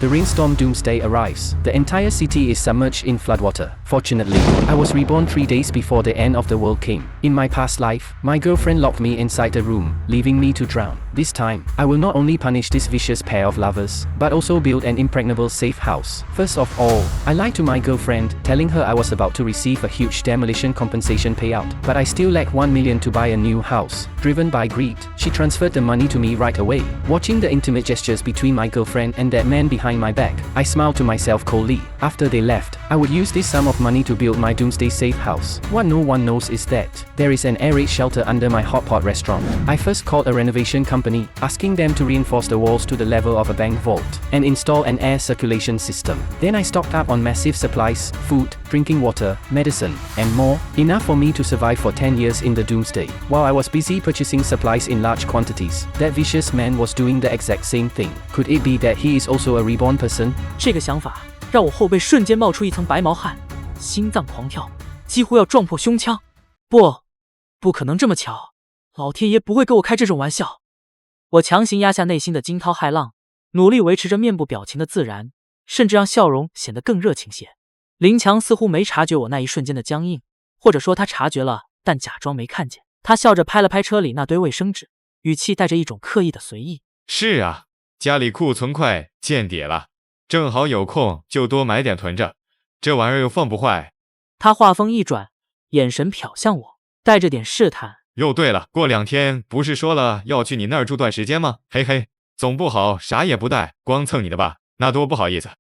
The rainstorm doomsday arrives. The entire city is submerged in floodwater. Fortunately, I was reborn 3 days before the end of the world came. In my past life, my girlfriend locked me inside a room, leaving me to drown. This time, I will not only punish this vicious pair of lovers, but also build an impregnable safe house. First of all, I lied to my girlfriend, telling her I was about to receive a huge demolition compensation payout, but I still lack 1 million to buy a new house. Driven by greed, she transferred the money to me right away. Watching the intimate gestures between my girlfriend and that man behind my back, I smiled to myself coldly. After they left, I would use this sum of money to build my doomsday safe house. What no one knows is that there is an air raid shelter under my hot pot restaurant. I first called a renovation company, asking them to reinforce the walls to the level of a bank vault and install an air circulation system. Then I stocked up on massive supplies, food, drinking water, medicine, and more, enough for me to survive for 10 years in the doomsday. While I was busy purchasing supplies in large quantities, that vicious man was doing the exact same thing. Could it be that he is also a reborn person? 这个想法让我后背瞬间冒出一层白毛汗，心脏狂跳，几乎要撞破胸腔。不可能这么巧，老天爷不会给我开这种玩笑。我强行压下内心的惊涛骇浪，努力维持着面部表情的自然，甚至让笑容显得更热情些。林强似乎没察觉我那一瞬间的僵硬，或者说他察觉了，但假装没看见。他笑着拍了拍车里那堆卫生纸，语气带着一种刻意的随意。是啊，家里库存快见底了，正好有空就多买点囤着，这玩意儿又放不坏。他话锋一转，眼神瞟向我，带着点试探。哟，对了，过2天不是说了要去你那儿住段时间吗？嘿嘿，总不好啥也不带，光蹭你的吧？那多不好意思。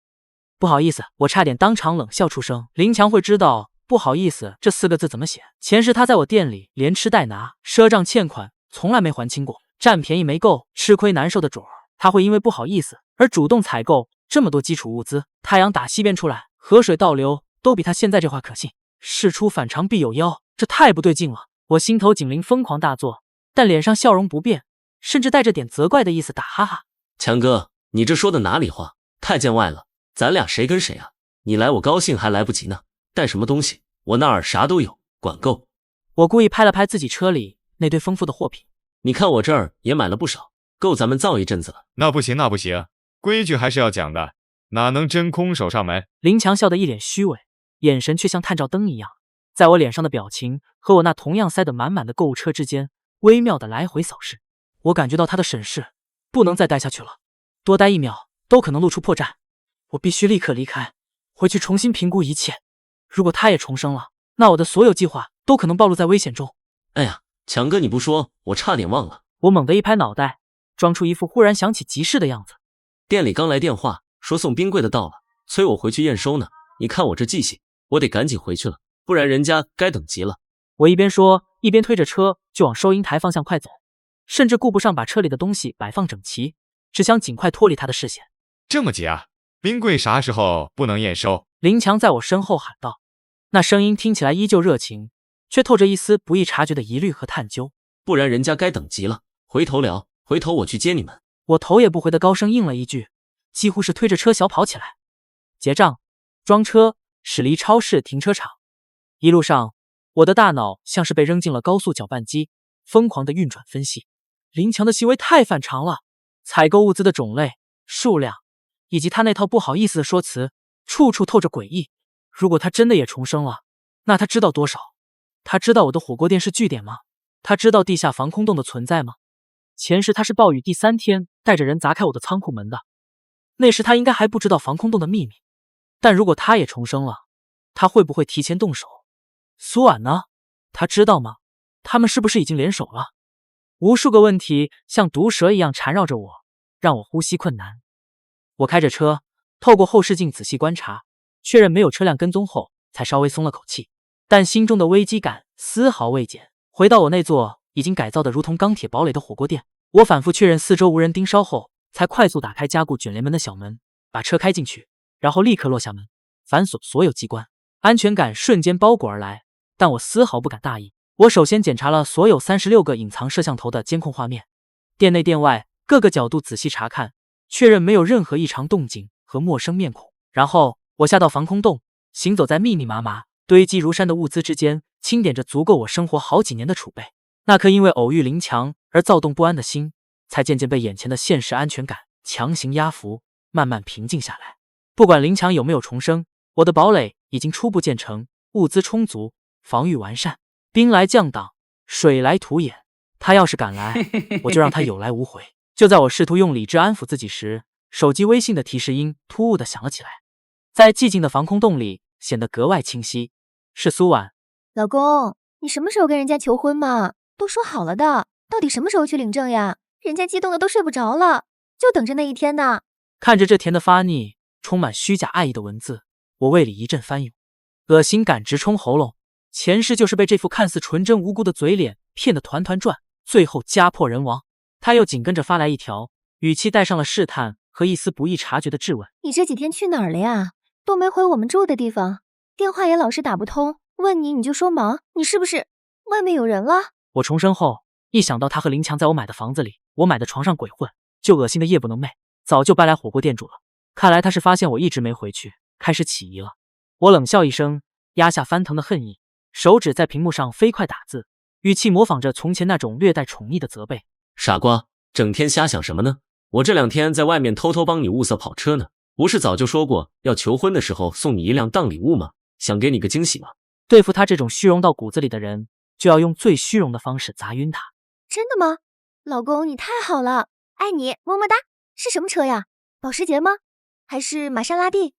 不好意思，我差点当场冷笑出声。林强会知道不好意思这4个字怎么写。钱是他在我店里连吃带拿，赊账欠款从来没还清过，占便宜没够，吃亏难受的主儿。他会因为不好意思而主动采购这么多基础物资。太阳打西边出来，河水倒流，都比他现在这话可信。事出反常必有妖，这太不对劲了。我心头警铃疯狂大作，但脸上笑容不变，甚至带着点责怪的意思，打哈哈。强哥，你这说的哪里话？太见外了，咱俩谁跟谁啊？你来我高兴还来不及呢，带什么东西？我那儿啥都有，管够。我故意拍了拍自己车里那堆丰富的货品，你看我这儿也买了不少，够咱们造一阵子了。那不行，那不行，规矩还是要讲的，哪能真空手上门？林强笑得一脸虚伪，眼神却像探照灯一样，在我脸上的表情和我那同样塞得满满的购物车之间微妙的来回扫视。我感觉到他的审视不能再待下去了，多待1秒都可能露出破绽。我必须立刻离开，回去重新评估一切。如果他也重生了，那我的所有计划都可能暴露在危险中。哎呀，强哥你不说，我差点忘了。我猛地一拍脑袋，装出一副忽然想起急事的样子。店里刚来电话，说送冰柜的到了，催我回去验收呢。你看我这记性，我得赶紧回去了，不然人家该等急了。我一边说，一边推着车就往收银台方向快走，甚至顾不上把车里的东西摆放整齐，只想尽快脱离他的视线。这么急啊？冰柜啥时候不能验收？林强在我身后喊道，那声音听起来依旧热情，却透着一丝不易察觉的疑虑和探究。不然人家该等急了，回头聊，回头我去接你们。我头也不回的高声应了一句，几乎是推着车小跑起来。结账、装车，驶离超市停车场。一路上，我的大脑像是被扔进了高速搅拌机，疯狂的运转分析。林强的行为太反常了，采购物资的种类、数量，以及他那套不好意思的说辞，处处透着诡异。如果他真的也重生了，那他知道多少？他知道我的火锅店是据点吗？他知道地下防空洞的存在吗？前世他是暴雨第3天带着人砸开我的仓库门的，那时他应该还不知道防空洞的秘密。但如果他也重生了，他会不会提前动手？苏婉呢？他知道吗？他们是不是已经联手了？无数个问题像毒蛇一样缠绕着我，让我呼吸困难。我开着车，透过后视镜仔细观察，确认没有车辆跟踪后，才稍微松了口气。但心中的危机感丝毫未减。回到我那座已经改造的如同钢铁堡垒的火锅店，我反复确认四周无人盯梢后，才快速打开加固卷帘门的小门，把车开进去，然后立刻落下门，反锁所有机关。安全感瞬间包裹而来，但我丝毫不敢大意。我首先检查了所有36个隐藏摄像头的监控画面，店内店外各个角度仔细查看，确认没有任何异常动静和陌生面孔。然后我下到防空洞，行走在密密麻麻堆积如山的物资之间，清点着足够我生活好几年的储备。那颗因为偶遇林强而躁动不安的心，才渐渐被眼前的现实安全感强行压服。慢慢平静下来。不管林强有没有重生，我的堡垒已经初步建成，物资充足，防御完善，兵来将挡，水来土掩。他要是敢来，我就让他有来无回。就在我试图用理智安抚自己时，手机微信的提示音突兀地响了起来，在寂静的防空洞里显得格外清晰。是苏婉。老公，你什么时候跟人家求婚嘛？都说好了的，到底什么时候去领证呀？人家激动的都睡不着了，就等着那一天呢。看着这甜得发腻、充满虚假爱意的文字，我胃里一阵翻涌，恶心感直冲喉咙。前世就是被这副看似纯真无辜的嘴脸骗得团团转，最后家破人亡。他又紧跟着发来一条，语气带上了试探和一丝不易察觉的质问：你这几天去哪儿了呀？都没回我们住的地方，电话也老是打不通，问你就说忙，你是不是外面有人了？我重生后，一想到他和林强在我买的房子里，我买的床上鬼混，就恶心的夜不能寐，早就搬来火锅店住了。看来他是发现我一直没回去，开始起疑了。我冷笑一声，压下翻腾的恨意，手指在屏幕上飞快打字，语气模仿着从前那种略带宠溺的责备。傻瓜，整天瞎想什么呢？我这2天在外面偷偷帮你物色跑车呢，不是早就说过要求婚的时候送你一辆当礼物吗？想给你个惊喜吗？对付他这种虚荣到骨子里的人，就要用最虚荣的方式砸晕他。真的吗？老公你太好了，爱你，么么哒。是什么车呀？保时捷吗？还是玛莎拉蒂？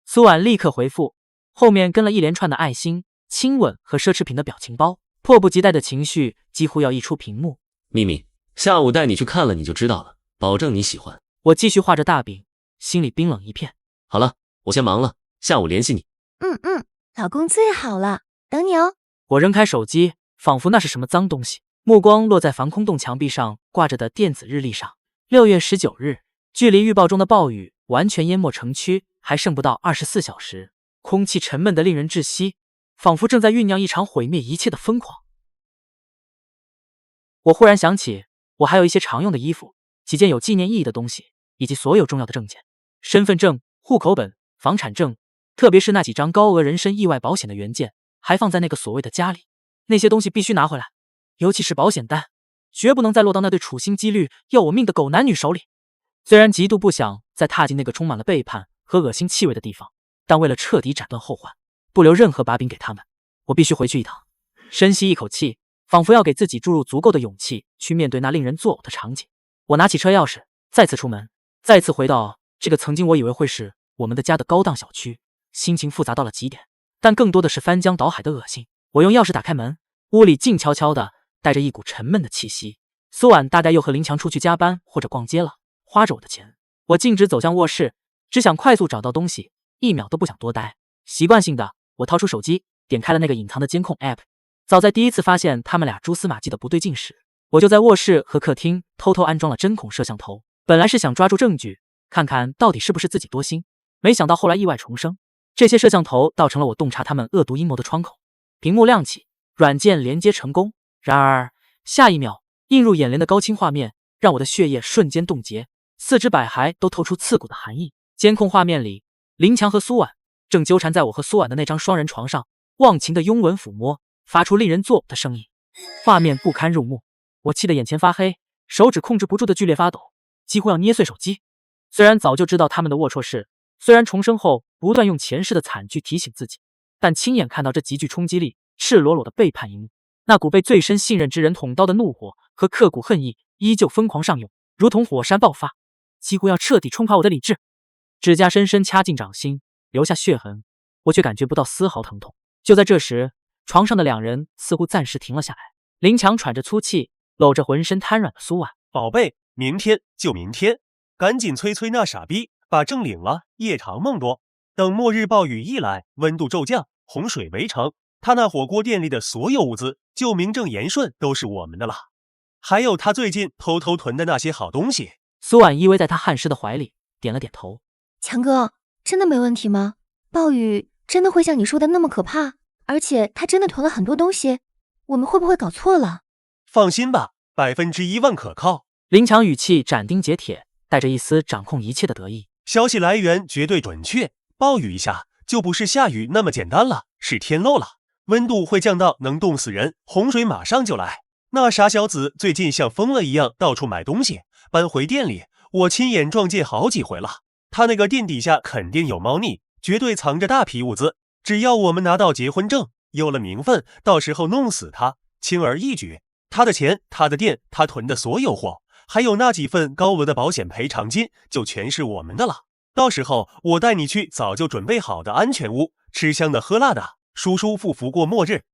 苏婉立刻回复，后面跟了一连串的爱心、亲吻和奢侈品的表情包，迫不及待的情绪几乎要溢出屏幕。秘密，下午带你去看了你就知道了，保证你喜欢。我继续画着大饼，心里冰冷一片。好了，我先忙了，下午联系你。老公最好了，等你哦。我扔开手机，仿佛那是什么脏东西，目光落在防空洞墙壁上挂着的电子日历上。6月19日，距离预报中的暴雨完全淹没城区还剩不到24小时，空气沉闷得令人窒息，仿佛正在酝酿一场毁灭一切的疯狂。我忽然想起，我还有一些常用的衣服，几件有纪念意义的东西，以及所有重要的证件，身份证、户口本、房产证，特别是那几张高额人身意外保险的原件，还放在那个所谓的家里。那些东西必须拿回来，尤其是保险单，绝不能再落到那对处心积虑要我命的狗男女手里。虽然极度不想再踏进那个充满了背叛和恶心气味的地方，但为了彻底斩断后患，不留任何把柄给他们，我必须回去一趟。深吸一口气，仿佛要给自己注入足够的勇气去面对那令人作呕的场景。我拿起车钥匙，再次出门，再次回到这个曾经我以为会是我们的家的高档小区，心情复杂到了极点，但更多的是翻江倒海的恶心。我用钥匙打开门，屋里静悄悄的，带着一股沉闷的气息。苏婉大概又和林强出去加班或者逛街了，花着我的钱。我径直走向卧室，只想快速找到东西，一秒都不想多待。习惯性的，我掏出手机，点开了那个隐藏的监控 App。早在第一次发现他们俩蛛丝马迹的不对劲时，我就在卧室和客厅偷偷安装了针孔摄像头。本来是想抓住证据，看看到底是不是自己多心，没想到后来意外重生。这些摄像头倒成了我洞察他们恶毒阴谋的窗口。屏幕亮起，软件连接成功。然而下一秒，映入眼帘的高清画面让我的血液瞬间冻结，四肢百骸都透出刺骨的寒意。监控画面里，林强和苏婉正纠缠在我和苏婉的那张双人床上，忘情的拥吻抚摸，发出令人作呕的声音。画面不堪入目，我气得眼前发黑，手指控制不住的剧烈发抖，几乎要捏碎手机。虽然早就知道他们的龌龊事，虽然重生后不断用前世的惨剧提醒自己，但亲眼看到这极具冲击力、赤裸裸的背叛一幕，那股被最深信任之人捅刀的怒火和刻骨恨意依旧疯狂上涌，如同火山爆发，几乎要彻底冲垮我的理智。指甲深深掐进掌心，留下血痕，我却感觉不到丝毫疼痛。就在这时，床上的两人似乎暂时停了下来。林强喘着粗气，搂着浑身瘫软的苏婉：“宝贝，明天就明天，赶紧催催那傻逼，把证领了，夜长梦多。等末日暴雨一来，温度骤降，洪水围城，他那火锅店里的所有物资就名正言顺都是我们的了。还有他最近偷偷囤的那些好东西。”苏婉依偎在他汗湿的怀里，点了点头。强哥，真的没问题吗？暴雨真的会像你说的那么可怕？而且他真的囤了很多东西，我们会不会搞错了？放心吧，100%可靠。林强语气斩钉截铁，带着一丝掌控一切的得意。消息来源绝对准确，暴雨一下就不是下雨那么简单了，是天漏了，温度会降到能冻死人，洪水马上就来。那傻小子最近像疯了一样到处买东西，搬回店里，我亲眼撞见好几回了。他那个店底下肯定有猫腻，绝对藏着大批物资。只要我们拿到结婚证，有了名分，到时候弄死他，轻而易举。他的钱，他的店，他囤的所有货，还有那几份高额的保险赔偿金，就全是我们的了。到时候我带你去早就准备好的安全屋，吃香的喝辣的，舒舒服服过末日。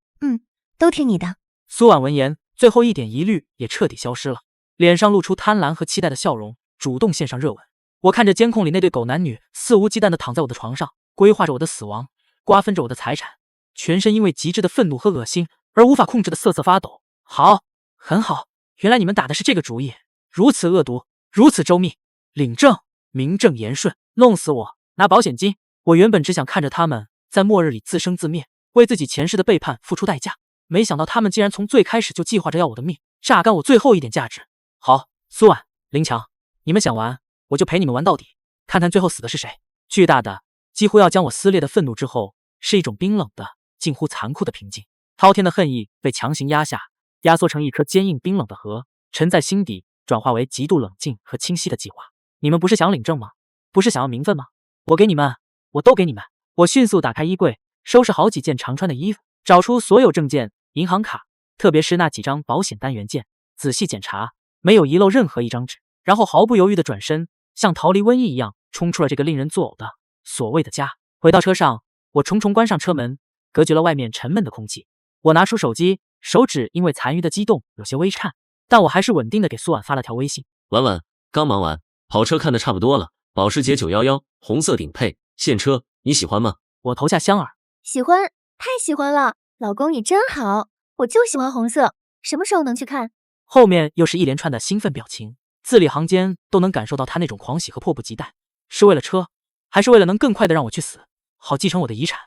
都听你的。苏婉闻言，最后一点疑虑也彻底消失了，脸上露出贪婪和期待的笑容，主动献上热吻。我看着监控里那对狗男女肆无忌惮地躺在我的床上，规划着我的死亡，瓜分着我的财产，全身因为极致的愤怒和恶心而无法控制的瑟瑟发抖。好，很好，原来你们打的是这个主意，如此恶毒，如此周密。领证，名正言顺，弄死我，拿保险金。我原本只想看着他们在末日里自生自灭，为自己前世的背叛付出代价，没想到他们竟然从最开始就计划着要我的命，榨干我最后一点价值。好，苏婉、林强，你们想玩，我就陪你们玩到底，看看最后死的是谁。巨大的，几乎要将我撕裂的愤怒之后，是一种冰冷的、近乎残酷的平静。滔天的恨意被强行压下，压缩成一颗坚硬冰冷的核，沉在心底，转化为极度冷静和清晰的计划。你们不是想领证吗？不是想要名分吗？我给你们，我都给你们。我迅速打开衣柜，收拾好几件常穿的衣服，找出所有证件、银行卡，特别是那几张保险单元件，仔细检查，没有遗漏任何一张纸，然后毫不犹豫地转身，像逃离瘟疫一样冲出了这个令人作呕的所谓的家。回到车上，我重重关上车门，隔绝了外面沉闷的空气。我拿出手机，手指因为残余的激动有些微颤，但我还是稳定地给苏婉发了条微信。婉婉，刚忙完，跑车看得差不多了，保时捷911，红色顶配，现车，你喜欢吗？我投下香饵。喜欢，太喜欢了，老公你真好，我就喜欢红色，什么时候能去看？后面又是一连串的兴奋表情，字里行间都能感受到他那种狂喜和迫不及待，是为了车，还是为了能更快的让我去死，好继承我的遗产？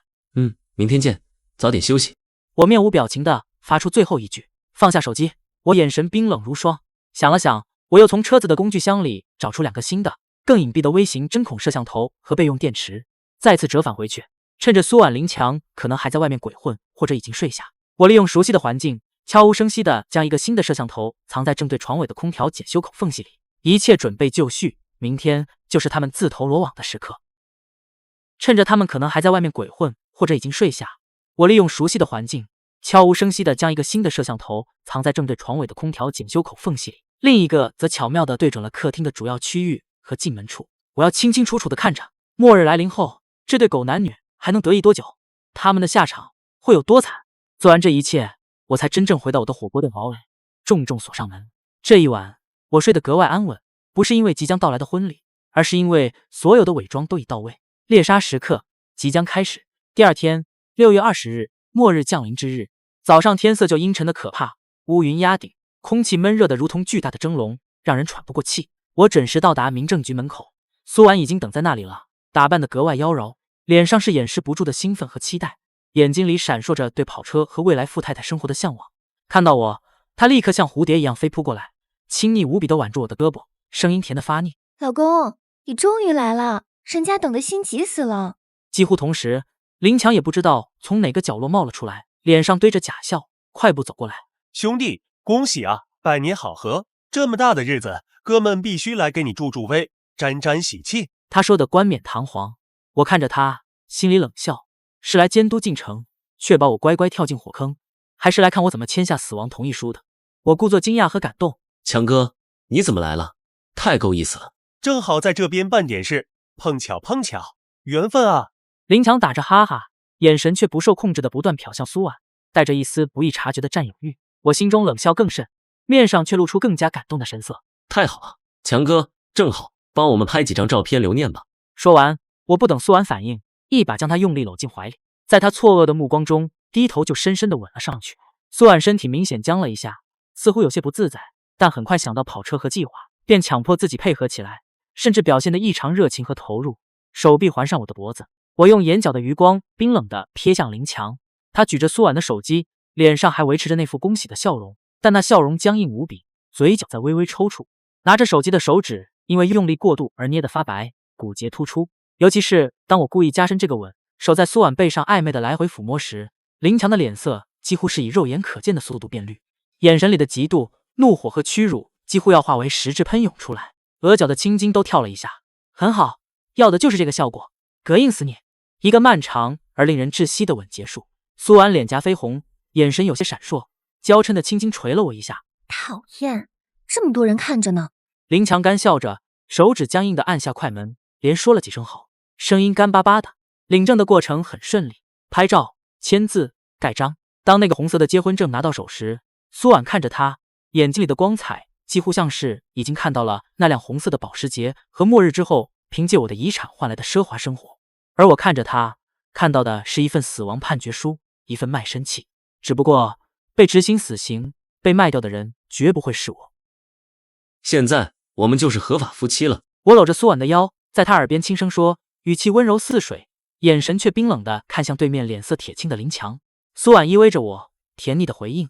明天见，早点休息。我面无表情的发出最后一句，放下手机，我眼神冰冷如霜。想了想，我又从车子的工具箱里找出2个新的、更隐蔽的微型针孔摄像头和备用电池，再次折返回去。趁着苏婉、林强可能还在外面鬼混或者已经睡下，我利用熟悉的环境，悄无声息地将一个新的摄像头藏在正对床尾的空调检修口缝隙里，一切准备就绪，明天就是他们自投罗网的时刻。趁着他们可能还在外面鬼混或者已经睡下，我利用熟悉的环境，悄无声息地将一个新的摄像头藏在正对床尾的空调检修口缝隙里，另一个则巧妙地对准了客厅的主要区域和进门处。我要清清楚楚地看着，末日来临后，这对狗男女还能得意多久？他们的下场会有多惨？做完这一切，我才真正回到我的火锅店堡垒，重重锁上门。这一晚，我睡得格外安稳，不是因为即将到来的婚礼，而是因为所有的伪装都已到位，猎杀时刻即将开始。第二天，6月20日，末日降临之日，早上天色就阴沉的可怕，乌云压顶，空气闷热的如同巨大的蒸笼，让人喘不过气。我准时到达民政局门口，苏婉已经等在那里了，打扮得格外妖娆，脸上是掩饰不住的兴奋和期待，眼睛里闪烁着对跑车和未来富太太生活的向往。看到我，她立刻像蝴蝶一样飞扑过来，亲昵无比地挽住我的胳膊，声音甜得发腻。老公，你终于来了，人家等得心急死了。几乎同时，林强也不知道从哪个角落冒了出来，脸上堆着假笑，快步走过来。兄弟，恭喜啊，百年好合，这么大的日子，哥们必须来给你助助威，沾沾喜气。他说的冠冕堂皇，我看着他，心里冷笑，是来监督进程，确保我乖乖跳进火坑，还是来看我怎么签下死亡同意书的？我故作惊讶和感动。强哥，你怎么来了？太够意思了。正好在这边办点事，碰巧，缘分啊。林强打着哈哈，眼神却不受控制的不断瞟向苏婉，带着一丝不易察觉的占有欲。我心中冷笑更甚，面上却露出更加感动的神色。太好了，强哥，正好，帮我们拍几张照片留念吧。说完，我不等苏婉反应，一把将她用力搂进怀里，在她错愕的目光中，低头就深深地吻了上去。苏婉身体明显僵了一下，似乎有些不自在，但很快想到跑车和计划，便强迫自己配合起来，甚至表现得异常热情和投入，手臂环上我的脖子。我用眼角的余光冰冷地瞥向林强，他举着苏婉的手机，脸上还维持着那副恭喜的笑容，但那笑容僵硬无比，嘴角在微微抽搐。拿着手机的手指因为用力过度而捏得发白，骨节突出。尤其是当我故意加深这个吻，手在苏婉背上暧昧的来回抚摸时，林强的脸色几乎是以肉眼可见的速度变绿，眼神里的嫉妒、怒火和屈辱几乎要化为实质喷涌出来，额角的青筋都跳了一下。很好，要的就是这个效果，膈应死你！一个漫长而令人窒息的吻结束，苏婉脸颊绯红，眼神有些闪烁，娇嗔的轻轻捶了我一下。讨厌，这么多人看着呢。林强干笑着，手指僵硬的按下快门，连说了几声后，声音干巴巴的。领证的过程很顺利，拍照、签字、盖章。当那个红色的结婚证拿到手时，苏婉看着他，眼睛里的光彩几乎像是已经看到了那辆红色的保时捷和末日之后凭借我的遗产换来的奢华生活。而我看着他，看到的是一份死亡判决书，一份卖身契。只不过被执行死刑、被卖掉的人绝不会是我。现在我们就是合法夫妻了。我搂着苏婉的腰，在她耳边轻声说，语气温柔似水，眼神却冰冷地看向对面脸色铁青的林强。苏婉依偎着我，甜腻的回应：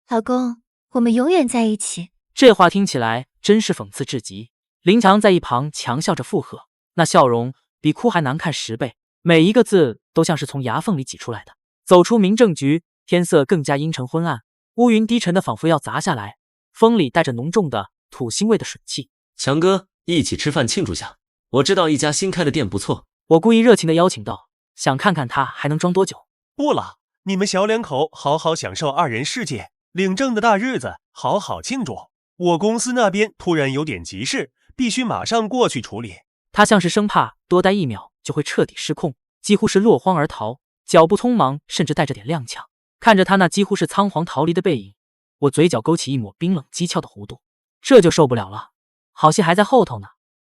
老公，我们永远在一起。这话听起来真是讽刺至极。林强在一旁强笑着附和，那笑容比哭还难看10倍，每一个字都像是从牙缝里挤出来的。走出民政局，天色更加阴沉昏暗，乌云低沉的仿佛要砸下来，风里带着浓重的土腥味的水汽。强哥，一起吃饭庆祝下，我知道一家新开的店不错。我故意热情地邀请道，想看看他还能装多久。不了，你们小两口好好享受二人世界，领证的大日子好好庆祝。我公司那边突然有点急事，必须马上过去处理。他像是生怕多待1秒就会彻底失控，几乎是落荒而逃，脚步匆忙，甚至带着点踉跄。看着他那几乎是仓皇逃离的背影，我嘴角勾起一抹冰冷讥诮的弧度，这就受不了了。好戏还在后头呢。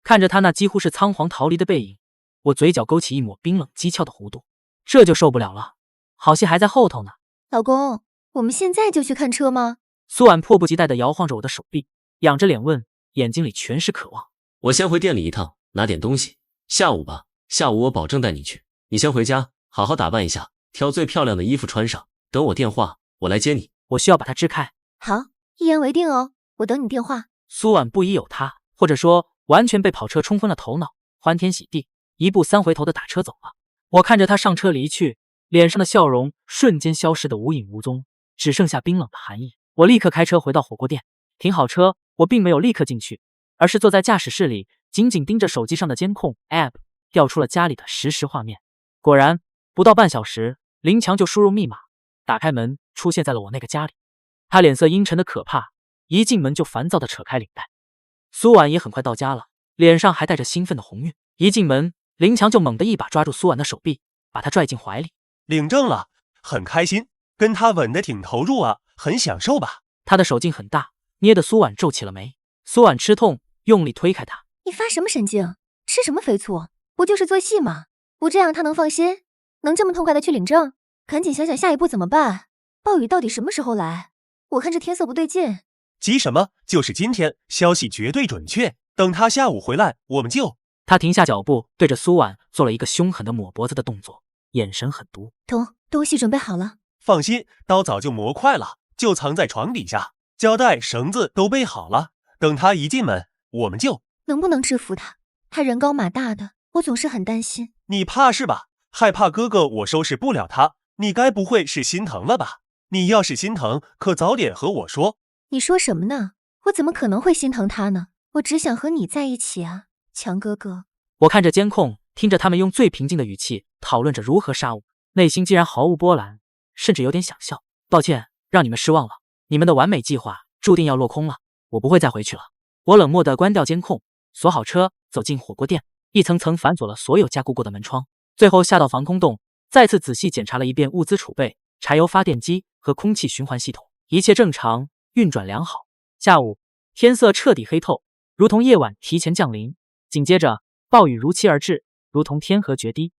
看着他那几乎是仓皇逃离的背影，我嘴角勾起一抹冰冷讥诮的弧度，这就受不了了。好戏还在后头呢。老公，我们现在就去看车吗？苏婉迫不及待地摇晃着我的手臂，仰着脸问，眼睛里全是渴望。我先回店里一趟，拿点东西。下午吧，下午我保证带你去。你先回家，好好打扮一下，挑最漂亮的衣服穿上。等我电话，我来接你。我需要把它支开。好，一言为定哦，我等你电话。苏婉不疑有他，或者说完全被跑车冲昏了头脑，欢天喜地，一步3回头的打车走了。我看着他上车离去，脸上的笑容瞬间消失得无影无踪，只剩下冰冷的寒意。我立刻开车回到火锅店，停好车，我并没有立刻进去，而是坐在驾驶室里，紧紧盯着手机上的监控 App， 调出了家里的实时画面。果然，不到半小时，林强就输入密码，打开门，出现在了我那个家里。他脸色阴沉的可怕，一进门就烦躁地扯开领带。苏婉也很快到家了，脸上还带着兴奋的红晕。一进门，林强就猛地一把抓住苏婉的手臂，把她拽进怀里。领证了，很开心，跟他吻得挺投入啊，很享受吧？他的手劲很大，捏得苏婉皱起了眉。苏婉吃痛，用力推开他。你发什么神经？吃什么肥醋？不就是做戏吗？不这样他能放心？能这么痛快的去领证？赶紧想想下一步怎么办。暴雨到底什么时候来？我看这天色不对劲。急什么？就是今天，消息绝对准确。等他下午回来，我们就……他停下脚步，对着苏婉做了一个凶狠的抹脖子的动作，眼神狠毒。东西准备好了。放心，刀早就磨快了，就藏在床底下。胶带、绳子都备好了。等他一进门，我们就……能不能制服他？他人高马大的，我总是很担心。你怕是吧？害怕哥哥我收拾不了他？你该不会是心疼了吧？你要是心疼，可早点和我说。你说什么呢？我怎么可能会心疼他呢？我只想和你在一起啊，强哥哥。我看着监控，听着他们用最平静的语气讨论着如何杀我，内心竟然毫无波澜，甚至有点想笑。抱歉，让你们失望了，你们的完美计划注定要落空了，我不会再回去了。我冷漠地关掉监控，锁好车，走进火锅店，一层层反锁了所有加固过的门窗，最后下到防空洞，再次仔细检查了一遍物资储备、柴油发电机和空气循环系统，一切正常，运转良好。下午，天色彻底黑透，如同夜晚提前降临。紧接着，暴雨如期而至，如同天河决堤。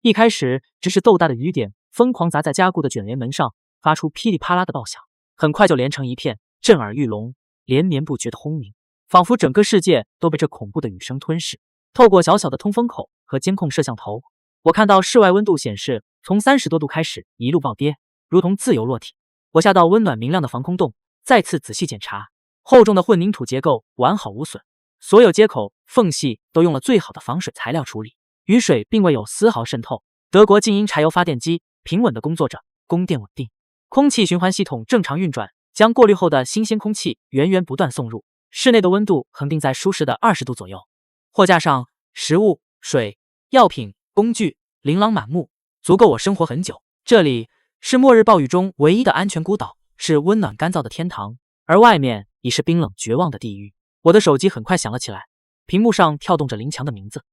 一开始只是豆大的雨点疯狂砸在加固的卷帘门上，发出噼里啪啦的爆响，很快就连成一片，震耳欲聋，连绵不绝的轰鸣，仿佛整个世界都被这恐怖的雨声吞噬。透过小小的通风口和监控摄像头，我看到室外温度显示从30多度开始一路暴跌，如同自由落体。我下到温暖明亮的防空洞，再次仔细检查，厚重的混凝土结构完好无损，所有接口缝隙都用了最好的防水材料处理，雨水并未有丝毫渗透。德国静音柴油发电机平稳地工作着，供电稳定，空气循环系统正常运转，将过滤后的新鲜空气源源不断送入。室内的温度恒定在舒适的20度左右。货架上食物、水、药品、工具琳琅满目，足够我生活很久。这里是末日暴雨中唯一的安全孤岛，是温暖干燥的天堂，而外面已是冰冷绝望的地狱。我的手机很快响了起来，屏幕上跳动着林强的名字。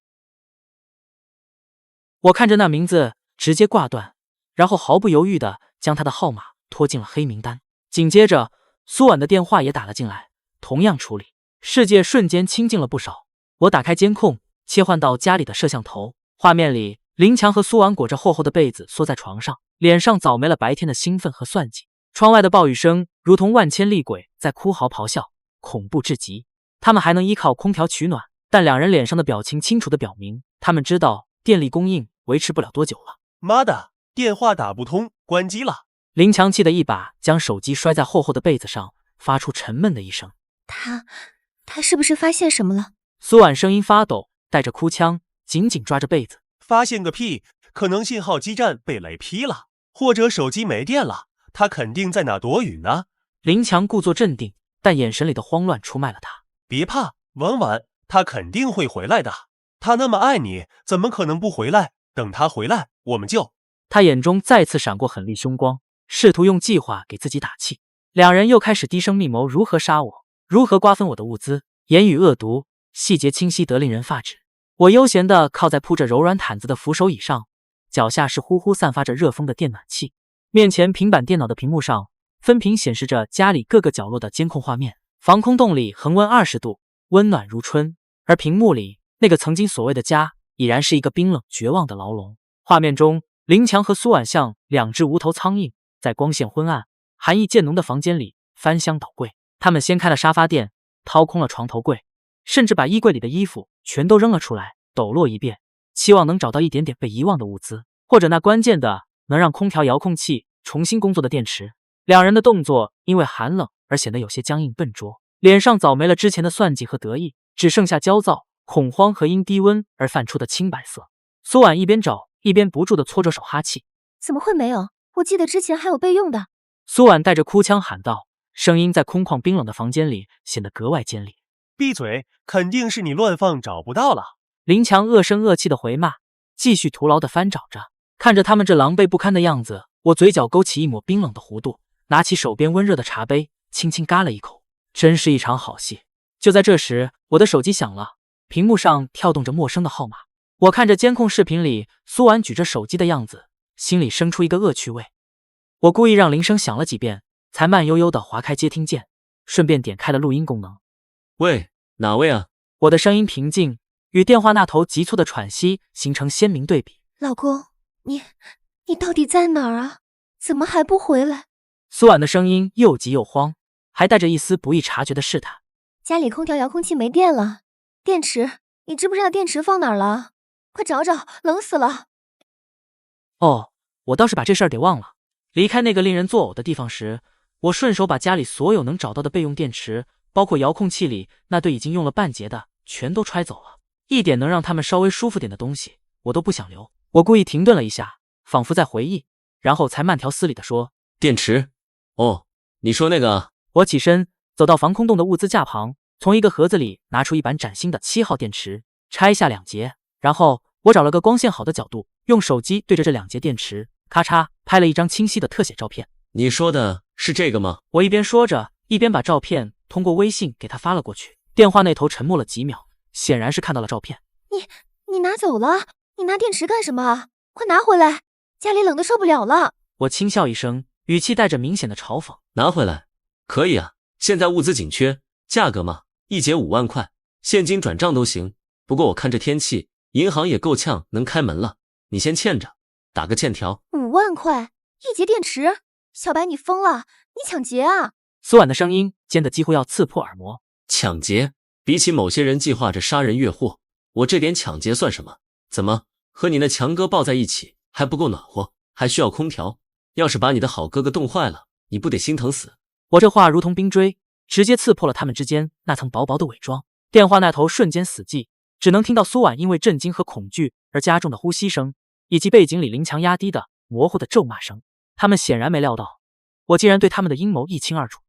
我看着那名字，直接挂断，然后毫不犹豫地将他的号码拖进了黑名单。紧接着，苏婉的电话也打了进来，同样处理。世界瞬间清静了不少。我打开监控，切换到家里的摄像头，画面里林强和苏婉裹着厚厚的被子缩在床上，脸上早没了白天的兴奋和算计。窗外的暴雨声如同万千厉鬼在哭嚎咆哮，恐怖至极。他们还能依靠空调取暖，但两人脸上的表情清楚地表明，他们知道电力供应维持不了多久了。妈的，电话打不通，关机了。林强气得一把将手机摔在厚厚的被子上，发出沉闷的一声。他是不是发现什么了？苏婉声音发抖，带着哭腔，紧紧抓着被子。发现个屁，可能信号基站被雷劈了，或者手机没电了，他肯定在哪躲雨呢。林强故作镇定，但眼神里的慌乱出卖了他。别怕，婉婉，他肯定会回来的。他那么爱你，怎么可能不回来？等他回来，我们就……他眼中再次闪过狠厉凶光，试图用计划给自己打气。两人又开始低声密谋如何杀我，如何瓜分我的物资，言语恶毒，细节清晰得令人发指。我悠闲地靠在铺着柔软毯子的扶手椅上，脚下是呼呼散发着热风的电暖气。面前平板电脑的屏幕上分屏显示着家里各个角落的监控画面，防空洞里恒温20度，温暖如春，而屏幕里那个曾经所谓的家已然是一个冰冷绝望的牢笼。画面中，林强和苏婉像两只无头苍蝇，在光线昏暗、寒意渐浓的房间里翻箱倒柜。他们掀开了沙发垫，掏空了床头柜，甚至把衣柜里的衣服全都扔了出来，抖落一遍，期望能找到一点点被遗忘的物资，或者那关键的能让空调遥控器重新工作的电池。两人的动作因为寒冷而显得有些僵硬笨拙，脸上早没了之前的算计和得意，只剩下焦躁、恐慌和因低温而泛出的青白色。苏婉一边找一边不住地搓着手哈气。怎么会没有？我记得之前还有备用的。苏婉带着哭腔喊道，声音在空旷冰冷的房间里显得格外尖利。闭嘴，肯定是你乱放找不到了。林强恶声恶气的回骂，继续徒劳地翻找着。看着他们这狼狈不堪的样子，我嘴角勾起一抹冰冷的弧度，拿起手边温热的茶杯，轻轻嘎了一口。真是一场好戏。就在这时，我的手机响了，屏幕上跳动着陌生的号码。我看着监控视频里苏婉举着手机的样子，心里生出一个恶趣味。我故意让铃声响了几遍，才慢悠悠地划开接听键，顺便点开了录音功能。喂，哪位啊？我的声音平静，与电话那头急促的喘息形成鲜明对比。老公，你到底在哪儿啊？怎么还不回来？苏婉的声音又急又慌，还带着一丝不易察觉的试探。家里空调遥控器没电了，电池，你知不知道电池放哪儿了？快找找，冷死了。哦，我倒是把这事儿给忘了。离开那个令人作呕的地方时，我顺手把家里所有能找到的备用电池，包括遥控器里那对已经用了半截的，全都揣走了。一点能让他们稍微舒服点的东西，我都不想留。我故意停顿了一下，仿佛在回忆，然后才慢条斯理地说：电池？哦，你说那个啊？我起身走到防空洞的物资架旁，从一个盒子里拿出一板崭新的7号电池，拆下2节，然后我找了个光线好的角度，用手机对着这2节电池，咔嚓拍了一张清晰的特写照片。你说的是这个吗？我一边说着，一边把照片通过微信给他发了过去。电话那头沉默了几秒，显然是看到了照片。你拿走了？你拿电池干什么啊？快拿回来，家里冷得受不了了。我轻笑一声，语气带着明显的嘲讽。拿回来？可以啊，现在物资紧缺，价格嘛，1节5万块，现金转账都行。不过我看这天气，银行也够呛能开门了，你先欠着，打个欠条。5万块1节电池？小白你疯了？你抢劫啊？苏婉的声音尖得几乎要刺破耳膜。抢劫？比起某些人计划着杀人越货，我这点抢劫算什么？怎么和你那强哥抱在一起还不够暖和，还需要空调？要是把你的好哥哥冻坏了，你不得心疼死？我这话如同冰锥，直接刺破了他们之间那层薄薄的伪装。电话那头瞬间死寂，只能听到苏婉因为震惊和恐惧而加重的呼吸声，以及背景里林强压低的模糊的咒骂声。他们显然没料到我竟然对他们的阴谋一清二楚。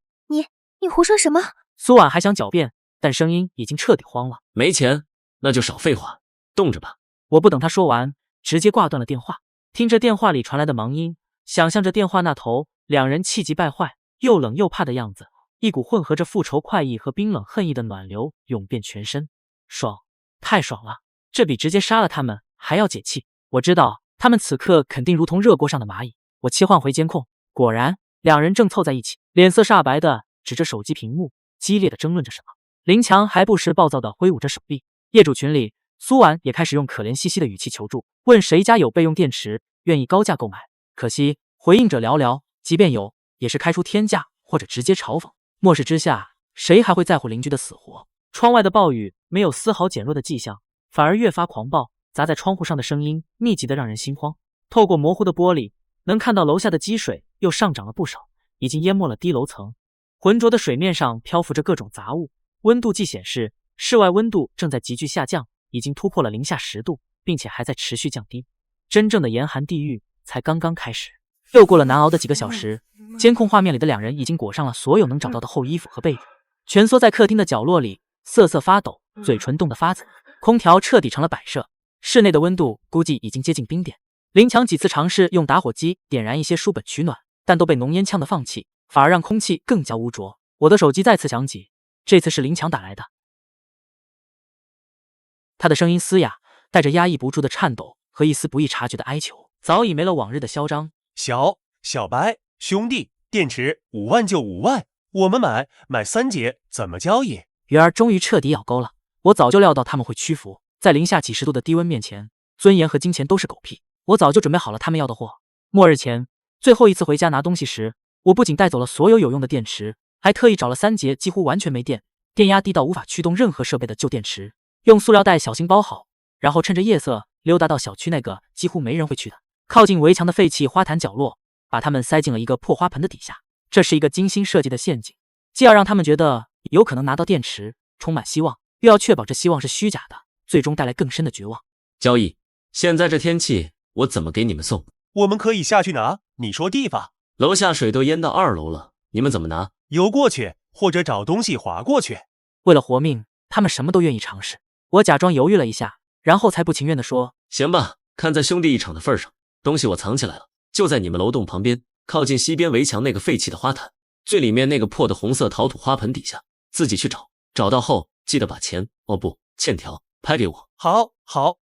你胡说什么？苏婉还想狡辩，但声音已经彻底慌了。没钱，那就少废话。冻着吧。我不等他说完，直接挂断了电话。听着电话里传来的忙音，想象着电话那头两人气急败坏、又冷又怕的样子，一股混合着复仇快意和冰冷恨意的暖流涌遍全身。爽，太爽了！这比直接杀了他们还要解气。我知道他们此刻肯定如同热锅上的蚂蚁。我切换回监控，果然两人正凑在一起，脸色煞白的指着手机屏幕，激烈的争论着什么。林强还不时暴躁的挥舞着手臂。业主群里，苏婉也开始用可怜兮兮的语气求助，问谁家有备用电池，愿意高价购买。可惜回应者寥寥，即便有，也是开出天价或者直接嘲讽。末世之下，谁还会在乎邻居的死活？窗外的暴雨没有丝毫减弱的迹象，反而越发狂暴，砸在窗户上的声音密集的让人心慌。透过模糊的玻璃，能看到楼下的积水又上涨了不少，已经淹没了低楼层。浑浊的水面上漂浮着各种杂物，温度计显示室外温度正在急剧下降，已经突破了-10°，并且还在持续降低。真正的严寒地狱才刚刚开始。又过了难熬的几个小时，监控画面里的两人已经裹上了所有能找到的厚衣服和被子，蜷缩在客厅的角落里，瑟瑟发抖，嘴唇冻得发紫。空调彻底成了摆设，室内的温度估计已经接近冰点。林强几次尝试用打火机点燃一些书本取暖，但都被浓烟呛得放弃，反而让空气更加污浊。我的手机再次响起，这次是林强打来的。他的声音嘶哑，带着压抑不住的颤抖和一丝不易察觉的哀求，早已没了往日的嚣张。小白兄弟，电池5万就5万，我们买3节，怎么交易？鱼儿终于彻底咬钩了。我早就料到他们会屈服，在零下几十度的低温面前，尊严和金钱都是狗屁。我早就准备好了他们要的货。末日前最后一次回家拿东西时，我不仅带走了所有有用的电池，还特意找了3节几乎完全没电、电压低到无法驱动任何设备的旧电池，用塑料袋小心包好，然后趁着夜色溜达到小区那个几乎没人会去的靠近围墙的废弃花坛角落，把它们塞进了一个破花盆的底下。这是一个精心设计的陷阱，既要让他们觉得有可能拿到电池，充满希望，又要确保这希望是虚假的，最终带来更深的绝望。交易，现在这天气，我怎么给你们送？我们可以下去拿，你说地方？楼下水都淹到2楼了，你们怎么拿？游过去，或者找东西划过去。为了活命，他们什么都愿意尝试。我假装犹豫了一下，然后才不情愿地说：行吧，看在兄弟一场的份上，东西我藏起来了，就在你们楼栋旁边，靠近西边围墙那个废弃的花坛，最里面那个破的红色陶土花盆底下，自己去找，找到后记得把钱，哦不，欠条拍给我。好，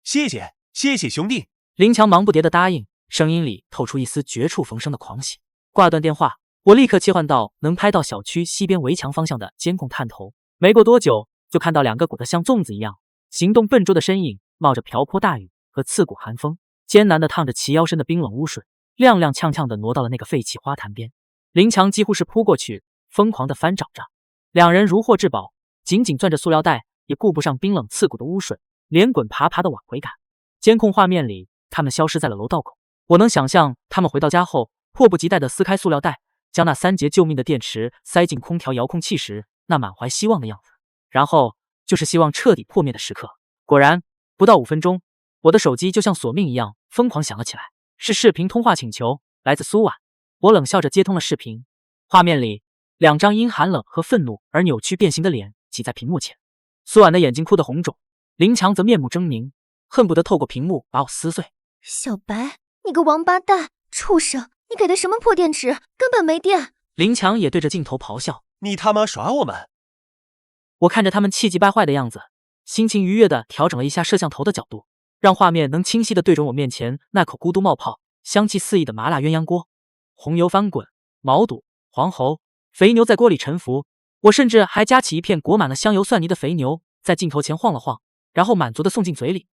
谢谢兄弟。林强忙不迭的答应，声音里透出一丝绝处逢生的狂喜。挂断电话，我立刻切换到能拍到小区西边围墙方向的监控探头。没过多久，就看到2个鼓得像粽子一样、行动笨拙的身影，冒着瓢泼大雨和刺骨寒风，艰难地趟着齐腰深的冰冷污水，踉踉跄跄地挪到了那个废弃花坛边。林强几乎是扑过去，疯狂地翻找着。两人如获至宝，紧紧攥着塑料袋，也顾不上冰冷刺骨的污水，连滚爬爬地往回赶。监控画面里，他们消失在了楼道口。我能想象他们回到家后，迫不及待地撕开塑料袋，将那3节救命的电池塞进空调遥控器时那满怀希望的样子。然后就是希望彻底破灭的时刻。果然，不到5分钟，我的手机就像索命一样疯狂响了起来，是视频通话请求，来自苏婉。我冷笑着接通了视频，画面里2张因寒冷和愤怒而扭曲变形的脸挤在屏幕前，苏婉的眼睛哭得红肿，林强则面目狰狞，恨不得透过屏幕把我撕碎。小白，你个王八蛋，畜生，你给的什么破电池，根本没电。林强也对着镜头咆哮，你他妈耍我们！我看着他们气急败坏的样子，心情愉悦地调整了一下摄像头的角度，让画面能清晰地对准我面前那口咕嘟冒泡、香气四溢的麻辣鸳鸯锅。红油翻滚，毛肚、黄喉、肥牛在锅里沉浮，我甚至还夹起一片裹满了香油蒜泥的肥牛，在镜头前晃了晃，然后满足地送进嘴里。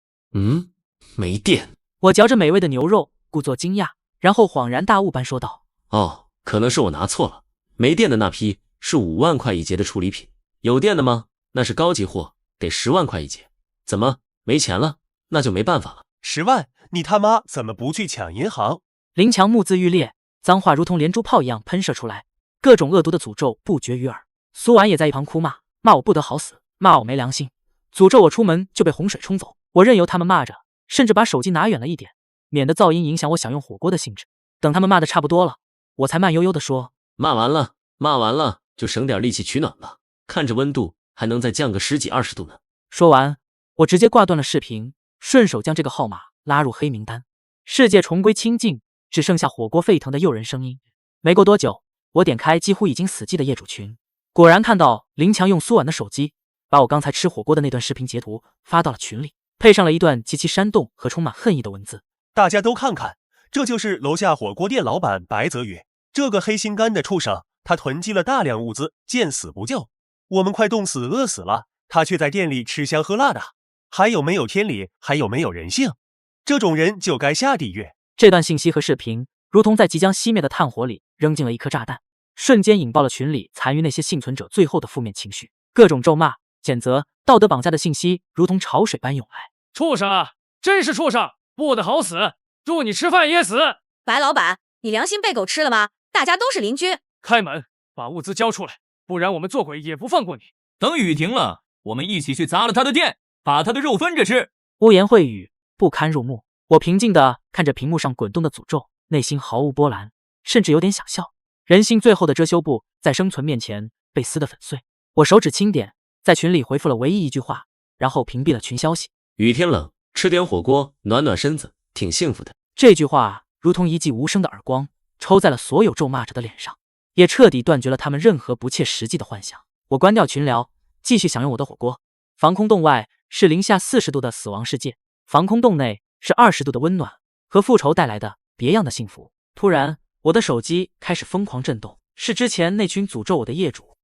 没电。我嚼着美味的牛肉，故作惊讶，然后恍然大悟般说道：哦，可能是我拿错了，没电的那批是5万块一节的处理品，有电的吗？那是高级货，得10万块一节。怎么没钱了？那就没办法了。10万？你他妈怎么不去抢银行？林强目眦欲裂，脏话如同连珠炮一样喷射出来，各种恶毒的诅咒不绝于耳。苏婉也在一旁哭骂，骂我不得好死，骂我没良心，诅咒我出门就被洪水冲走。我任由他们骂着，甚至把手机拿远了一点，免得噪音影响我享用火锅的兴致。等他们骂得差不多了，我才慢悠悠地说：骂完了，就省点力气取暖吧，看着温度还能再降个10几20度呢。说完，我直接挂断了视频，顺手将这个号码拉入黑名单。世界重归清静，只剩下火锅沸腾的诱人声音。没过多久，我点开几乎已经死寂的业主群，果然看到林强用苏婉的手机把我刚才吃火锅的那段视频截图发到了群里，配上了一段极其煽动和充满恨意的文字。大家都看看，这就是楼下火锅店老板白泽宇，这个黑心肝的畜生，他囤积了大量物资，见死不救。我们快冻死饿死了，他却在店里吃香喝辣的，还有没有天理，还有没有人性？这种人就该下地狱。这段信息和视频如同在即将熄灭的炭火里扔进了一颗炸弹，瞬间引爆了群里残余那些幸存者最后的负面情绪，各种咒骂、谴责、道德绑架的信息如同潮水般涌来。畜生啊，真是畜生，不得好死，祝你吃饭噎死！白老板，你良心被狗吃了吗？大家都是邻居。开门，把物资交出来，不然我们做鬼也不放过你。等雨停了，我们一起去砸了他的店，把他的肉分着吃。污言秽语不堪入目，我平静地看着屏幕上滚动的诅咒，内心毫无波澜，甚至有点想笑。人性最后的遮羞布在生存面前被撕得粉碎。我手指轻点，在群里回复了唯一一句话，然后屏蔽了群消息。雨天冷，吃点火锅暖暖身子，挺幸福的。这句话如同一记无声的耳光，抽在了所有咒骂者的脸上，也彻底断绝了他们任何不切实际的幻想。我关掉群聊，继续享用我的火锅。防空洞外是零下40度的死亡世界，防空洞内是20度的温暖和复仇带来的别样的幸福。突然，我的手机开始疯狂震动，是之前那群诅咒我的业主。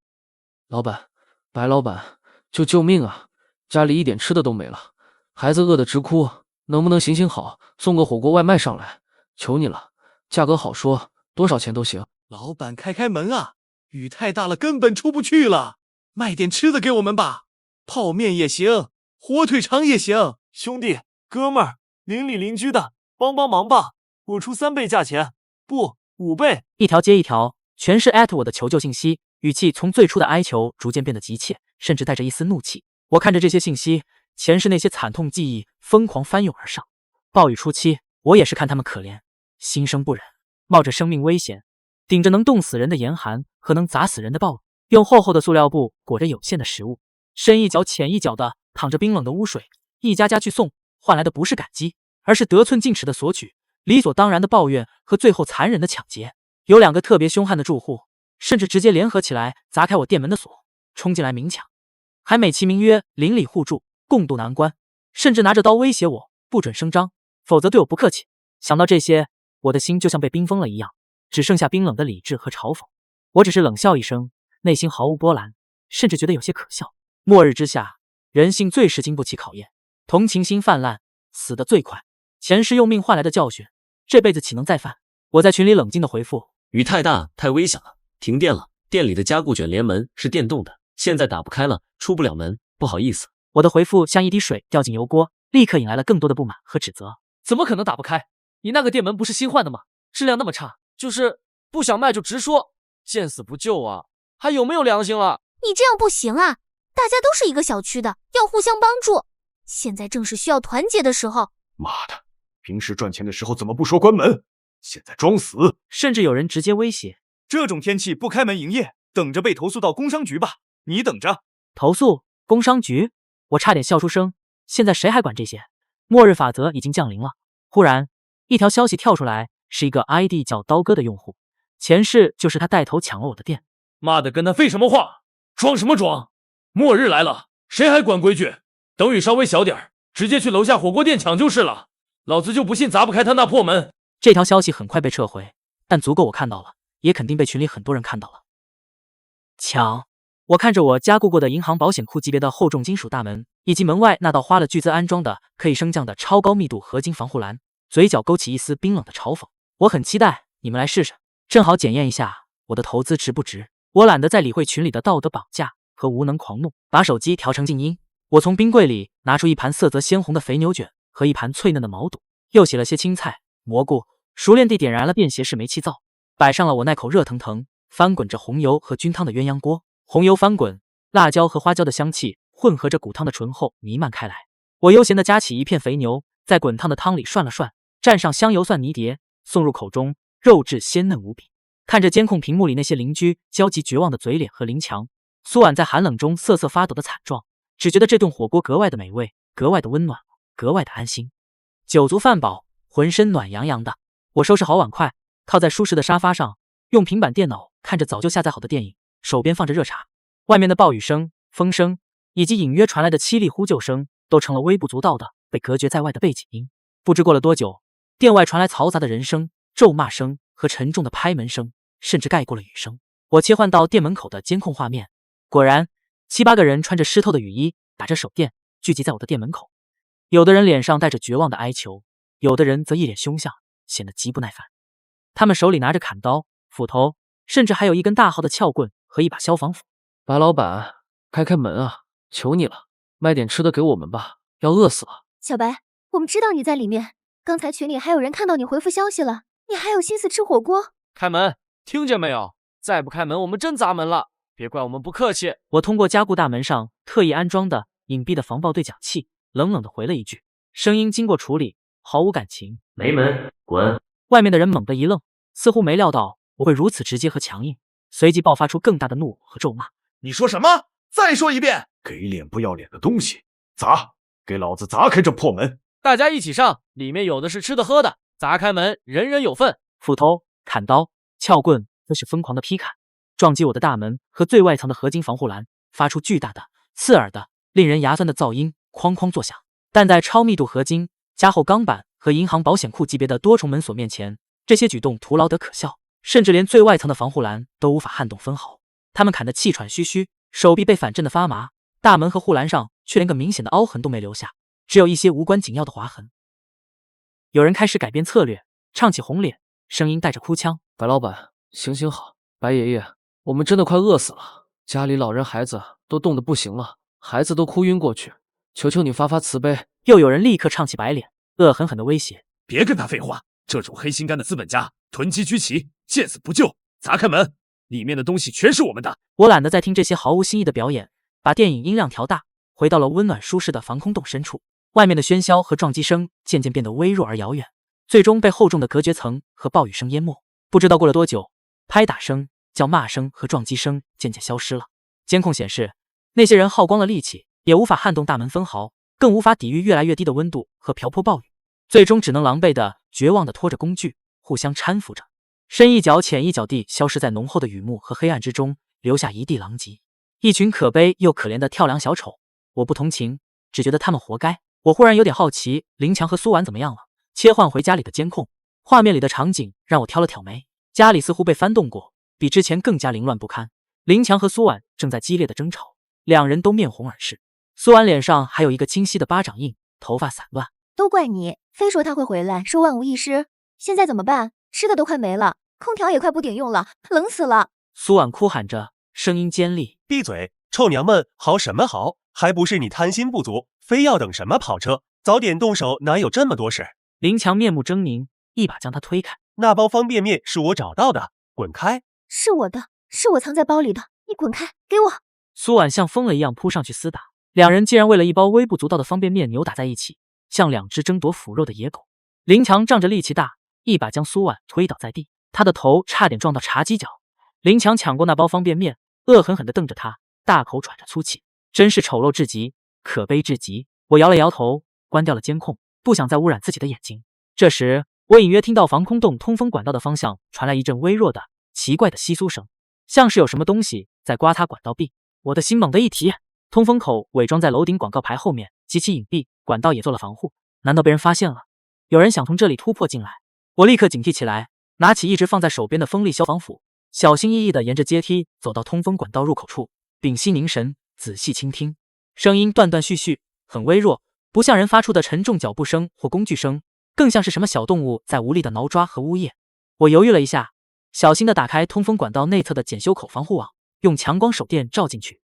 老板，白老板，救命啊！家里一点吃的都没了，孩子饿得直哭，能不能行行好，送个火锅外卖上来？求你了，价格好说，多少钱都行。老板开门啊，雨太大了，根本出不去了，卖点吃的给我们吧，泡面也行，火腿肠也行。兄弟哥们儿，邻里邻居的，帮忙吧，我出3倍价钱，不5倍。一条接一条，全是@我的求救信息，语气从最初的哀求逐渐变得急切，甚至带着一丝怒气。我看着这些信息，前世那些惨痛记忆疯狂翻涌而上。暴雨初期，我也是看他们可怜，心生不忍，冒着生命危险，顶着能冻死人的严寒和能砸死人的暴雨，用厚厚的塑料布裹着有限的食物，深一脚浅一脚的淌着冰冷的污水，一家家去送，换来的不是感激，而是得寸进尺的索取，理所当然的抱怨和最后残忍的抢劫。有2个特别凶悍的住户，甚至直接联合起来砸开我店门的锁，冲进来明抢，还美其名曰邻里互助，共度难关，甚至拿着刀威胁我不准声张，否则对我不客气。想到这些，我的心就像被冰封了一样，只剩下冰冷的理智和嘲讽。我只是冷笑一声，内心毫无波澜，甚至觉得有些可笑。末日之下，人性最是经不起考验，同情心泛滥，死得最快。前世用命换来的教训，这辈子岂能再犯？我在群里冷静的回复：雨太大，太危险了，停电了，店里的加固卷帘门是电动的，现在打不开了，出不了门，不好意思。我的回复像一滴水掉进油锅，立刻引来了更多的不满和指责。怎么可能打不开？你那个店门不是新换的吗？质量那么差，就是不想卖就直说，见死不救啊，还有没有良心了？你这样不行啊，大家都是一个小区的，要互相帮助，现在正是需要团结的时候。妈的，平时赚钱的时候怎么不说关门，现在装死。甚至有人直接威胁，这种天气不开门营业，等着被投诉到工商局吧，你等着。投诉工商局？我差点笑出声，现在谁还管这些？末日法则已经降临了。忽然一条消息跳出来，是一个 ID 叫刀哥的用户，前世就是他带头抢了我的店。妈的，跟他废什么话，装什么装？末日来了，谁还管规矩？等雨稍微小点，直接去楼下火锅店抢就是了，老子就不信砸不开他那破门。这条消息很快被撤回，但足够我看到了，也肯定被群里很多人看到了。抢！我看着我加固过的银行保险库级别的厚重金属大门，以及门外那道花了巨资安装的可以升降的超高密度合金防护栏，嘴角勾起一丝冰冷的嘲讽。我很期待你们来试试，正好检验一下我的投资值不值。我懒得再理会群里的道德绑架和无能狂怒，把手机调成静音。我从冰柜里拿出一盘色泽鲜红的肥牛卷和一盘脆嫩的毛肚，又洗了些青菜、蘑菇，熟练地点燃了便携式煤气灶，摆上了我那口热腾腾、翻滚着红油和菌汤的鸳鸯锅。红油翻滚，辣椒和花椒的香气混合着骨汤的醇厚弥漫开来。我悠闲地夹起一片肥牛，在滚烫的汤里涮了涮，蘸上香油蒜泥碟，送入口中，肉质鲜嫩无比。看着监控屏幕里那些邻居焦急绝望的嘴脸和林强、苏婉在寒冷中瑟瑟发抖的惨状，只觉得这顿火锅格外的美味，格外的温暖，格外的安心。酒足饭饱，浑身暖洋洋的，我收拾好碗筷，靠在舒适的沙发上，用平板电脑看着早就下载好的电影，手边放着热茶。外面的暴雨声、风声以及隐约传来的凄厉呼救声，都成了微不足道的被隔绝在外的背景音。不知过了多久，店外传来嘈杂的人声、咒骂声和沉重的拍门声，甚至盖过了雨声。我切换到店门口的监控画面，果然7、8个人穿着湿透的雨衣，打着手电，聚集在我的店门口。有的人脸上带着绝望的哀求，有的人则一脸凶相，显得极不耐烦。他们手里拿着砍刀、斧头，甚至还有一根大号的撬棍和一把消防斧。白老板，开门啊，求你了，卖点吃的给我们吧，要饿死了。小白，我们知道你在里面，刚才群里还有人看到你回复消息了，你还有心思吃火锅？开门，听见没有？再不开门，我们真砸门了，别怪我们不客气。我通过加固大门上特意安装的隐蔽的防爆对讲器，冷冷地回了一句，声音经过处理，毫无感情。没门，滚！外面的人猛地一愣，似乎没料到我会如此直接和强硬，随即爆发出更大的怒和咒骂。你说什么？再说一遍！给脸不要脸的东西，砸！给老子砸开这破门！大家一起上，里面有的是吃的喝的，砸开门，人人有份。斧头、砍刀、撬棍则是疯狂的劈砍，撞击我的大门和最外层的合金防护栏，发出巨大的、刺耳的、令人牙酸的噪音，哐哐作响。但在超密度合金、加厚钢板和银行保险库级别的多重门锁面前，这些举动徒劳得可笑，甚至连最外层的防护栏都无法撼动分毫。他们砍得气喘吁吁，手臂被反震得发麻，大门和护栏上却连个明显的凹痕都没留下，只有一些无关紧要的划痕。有人开始改变策略，唱起红脸，声音带着哭腔：白老板，行好，白爷爷，我们真的快饿死了，家里老人孩子都冻得不行了，孩子都哭晕过去，求求你发慈悲。又有人立刻唱起白脸，恶狠狠地威胁：别跟他废话，这种黑心肝的资本家囤积居奇，见死不救，砸开门，里面的东西全是我们的。我懒得再听这些毫无新意的表演，把电影音量调大，回到了温暖舒适的防空洞深处。外面的喧嚣和撞击声渐渐变得微弱而遥远，最终被厚重的隔绝层和暴雨声淹没。不知道过了多久，拍打声、叫骂声和撞击声渐渐消失了。监控显示，那些人耗光了力气，也无法撼动大门分毫，更无法抵御越来越低的温度和瓢泼暴雨，最终只能狼狈的、绝望的拖着工具，互相搀扶着，深一脚浅一脚地消失在浓厚的雨幕和黑暗之中，留下一地狼藉。一群可悲又可怜的跳梁小丑，我不同情，只觉得他们活该。我忽然有点好奇，林强和苏婉怎么样了？切换回家里的监控，画面里的场景让我挑了挑眉。家里似乎被翻动过，比之前更加凌乱不堪。林强和苏婉正在激烈的争吵，两人都面红耳赤。苏婉脸上还有一个清晰的巴掌印，头发散乱。都怪你，非说他会回来，说万无一失。现在怎么办？吃的都快没了，空调也快不顶用了，冷死了。苏婉哭喊着，声音尖利：闭嘴，臭娘们，嚎什么嚎？还不是你贪心不足，非要等什么跑车？早点动手，哪有这么多事？林强面目狰狞，一把将他推开。那包方便面是我找到的，滚开！是我的，是我藏在包里的，你滚开，给我！苏婉像疯了一样扑上去厮打，两人竟然为了一包微不足道的方便面扭打在一起，像两只争夺腐肉的野狗。林强仗着力气大，一把将苏婉推倒在地，他的头差点撞到茶几角。林强抢过那包方便面，恶狠狠地瞪着他，大口喘着粗气，真是丑陋至极，可悲至极。我摇了摇头，关掉了监控，不想再污染自己的眼睛。这时，我隐约听到防空洞通风管道的方向传来一阵微弱的、奇怪的窸窣声，像是有什么东西在刮擦管道壁。我的心猛地一提，通风口伪装在楼顶广告牌后面，极其隐蔽，管道也做了防护。难道被人发现了？有人想从这里突破进来？我立刻警惕起来，拿起一直放在手边的锋利消防斧，小心翼翼地沿着阶梯走到通风管道入口处，屏息凝神，仔细倾听。声音断断续续，很微弱，不像人发出的沉重脚步声或工具声，更像是什么小动物在无力的挠抓和呜咽。我犹豫了一下，小心地打开通风管道内侧的检修口防护网，用强光手电照进去。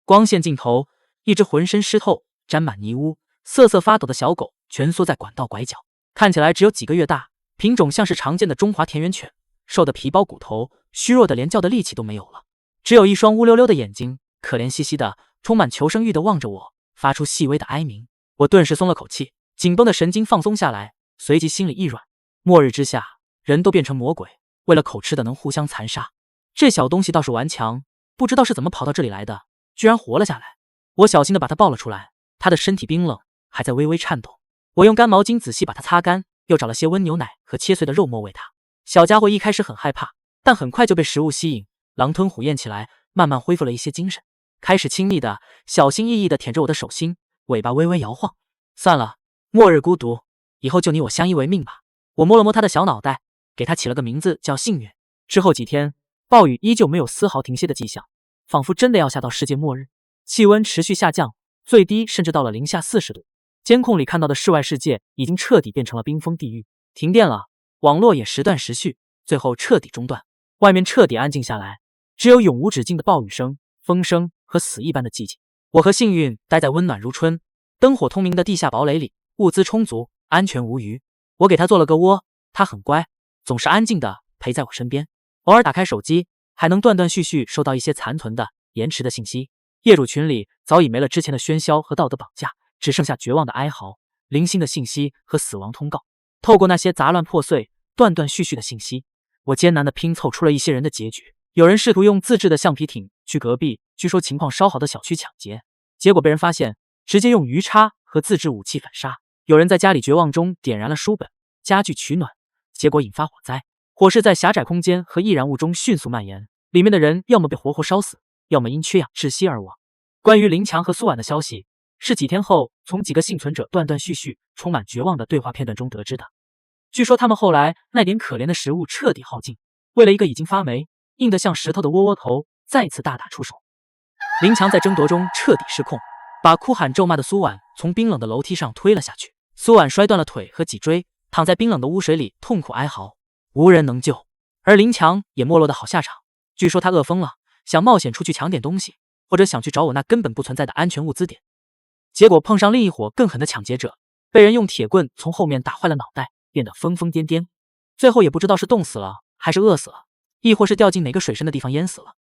光线尽头，一只浑身湿透、沾满泥污、瑟瑟发抖的小狗蜷缩在管道拐角，看起来只有几个月大，品种像是常见的中华田园犬，瘦得皮包骨头，虚弱的连叫的力气都没有了，只有一双乌溜溜的眼睛，可怜兮兮的，充满求生欲的望着我，发出细微的哀鸣。我顿时松了口气，紧绷的神经放松下来，随即心里一软。末日之下，人都变成魔鬼，为了口吃的能互相残杀。这小东西倒是顽强，不知道是怎么跑到这里来的，居然活了下来。我小心地把它抱了出来，它的身体冰冷，还在微微颤抖。我用干毛巾仔细把它擦干，又找了些温牛奶和切碎的肉末喂它。小家伙一开始很害怕，但很快就被食物吸引，狼吞虎咽起来，慢慢恢复了一些精神，开始亲密的、小心翼翼地舔着我的手心，尾巴微微摇晃。算了，末日孤独，以后就你我相依为命吧。我摸了摸他的小脑袋，给他起了个名字叫幸运。之后几天，暴雨依旧没有丝毫停歇的迹象，仿佛真的要下到世界末日。气温持续下降，最低甚至到了零下40度。监控里看到的室外世界已经彻底变成了冰封地狱。停电了，网络也时断时续，最后彻底中断。外面彻底安静下来，只有永无止境的暴雨声、风声和死一般的寂静。我和幸运待在温暖如春、灯火通明的地下堡垒里，物资充足，安全无虞。我给他做了个窝，他很乖，总是安静的陪在我身边。偶尔打开手机，还能断断续续收到一些残存的、延迟的信息。业主群里早已没了之前的喧嚣和道德绑架，只剩下绝望的哀嚎、零星的信息和死亡通告。透过那些杂乱破碎、断断续续的信息，我艰难地拼凑出了一些人的结局。有人试图用自制的橡皮艇去隔壁据说情况稍好的小区抢劫，结果被人发现，直接用鱼叉和自制武器反杀。有人在家里绝望中点燃了书本、家具取暖，结果引发火灾。火势在狭窄空间和易燃物中迅速蔓延，里面的人要么被活活烧死，要么因缺氧窒息而亡。关于林强和苏婉的消息，是几天后从几个幸存者断断续续、充满绝望的对话片段中得知的。据说他们后来那点可怜的食物彻底耗尽，为了一个已经发霉、硬得像石头的窝窝头，再次大打出手。林强在争夺中彻底失控，把哭喊咒骂的苏婉从冰冷的楼梯上推了下去。苏婉摔断了腿和脊椎，躺在冰冷的污水里痛苦哀嚎，无人能救。而林强也没落得好下场，据说他饿疯了，想冒险出去抢点东西，或者想去找我那根本不存在的安全物资点。结果碰上另一伙更狠的抢劫者，被人用铁棍从后面打坏了脑袋，变得疯疯癫癫，最后也不知道是冻死了还是饿死了，亦或是掉进哪个水深的地方淹死了。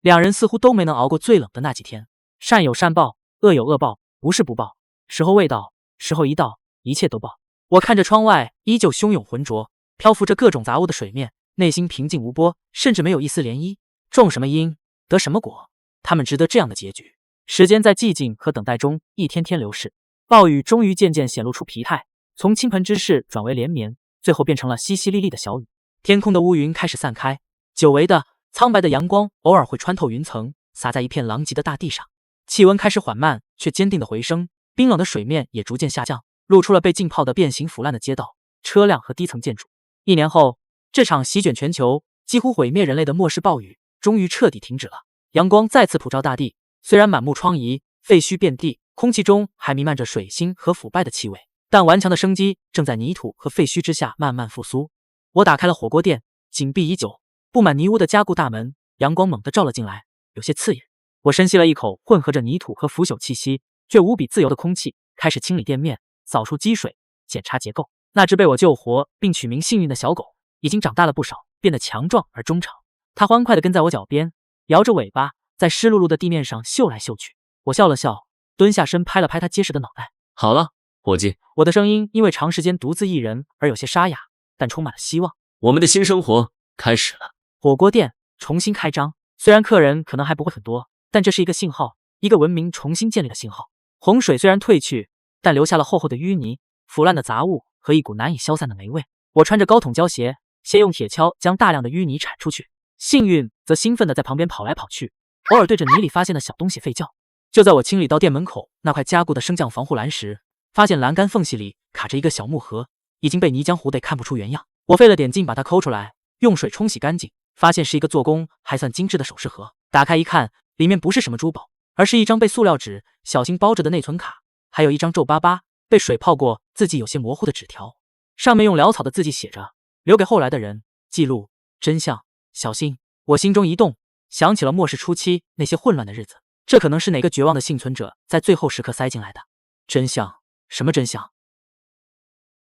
两人似乎都没能熬过最冷的那几天。善有善报，恶有恶报，不是不报，时候未到，时候一到，一切都报。我看着窗外依旧汹涌浑浊、漂浮着各种杂物的水面，内心平静无波，甚至没有一丝涟漪。种什么因，得什么果，他们值得这样的结局。时间在寂静和等待中一天天流逝，暴雨终于渐渐显露出疲态，从倾盆之势转为连绵，最后变成了淅淅沥沥的小雨。天空的乌云开始散开，久违的苍白的阳光偶尔会穿透云层，洒在一片狼藉的大地上。气温开始缓慢却坚定的回升，冰冷的水面也逐渐下降，露出了被浸泡的变形腐烂的街道、车辆和低层建筑。1年后，这场席卷全球、几乎毁灭人类的末世暴雨终于彻底停止了。阳光再次普照大地，虽然满目疮痍、废墟遍地，空气中还弥漫着水腥和腐败的气味，但顽强的生机正在泥土和废墟之下慢慢复苏。我打开了火锅店，紧闭已久、布满泥污的加固大门，阳光猛地照了进来，有些刺眼。我深吸了一口混合着泥土和腐朽气息却无比自由的空气，开始清理店面，扫除积水，检查结构。那只被我救活并取名幸运的小狗已经长大了不少，变得强壮而忠诚。它欢快地跟在我脚边，摇着尾巴在湿漉漉的地面上嗅来嗅去。我笑了笑，蹲下身拍了拍它结实的脑袋。好了，伙计。我的声音因为长时间独自一人而有些沙哑，但充满了希望。我们的新生活开始了。火锅店重新开张，虽然客人可能还不会很多，但这是一个信号，一个文明重新建立的信号。洪水虽然退去，但留下了厚厚的淤泥、腐烂的杂物和一股难以消散的霉味。我穿着高筒胶鞋，先用铁锹将大量的淤泥铲出去，幸运则兴奋地在旁边跑来跑去，偶尔对着泥里发现的小东西吠叫。就在我清理到店门口那块加固的升降防护栏时，发现栏杆缝隙里卡着一个小木盒，已经被泥浆糊得看不出原样。我费了点劲把它抠出来，用水冲洗干净，发现是一个做工还算精致的首饰盒。打开一看，里面不是什么珠宝，而是一张被塑料纸小心包着的内存卡，还有一张皱巴巴、被水泡过、字迹有些模糊的纸条，上面用潦草的字迹写着：留给后来的人，记录真相，小心。我心中一动，想起了末世初期那些混乱的日子，这可能是哪个绝望的幸存者在最后时刻塞进来的。真相？什么真相？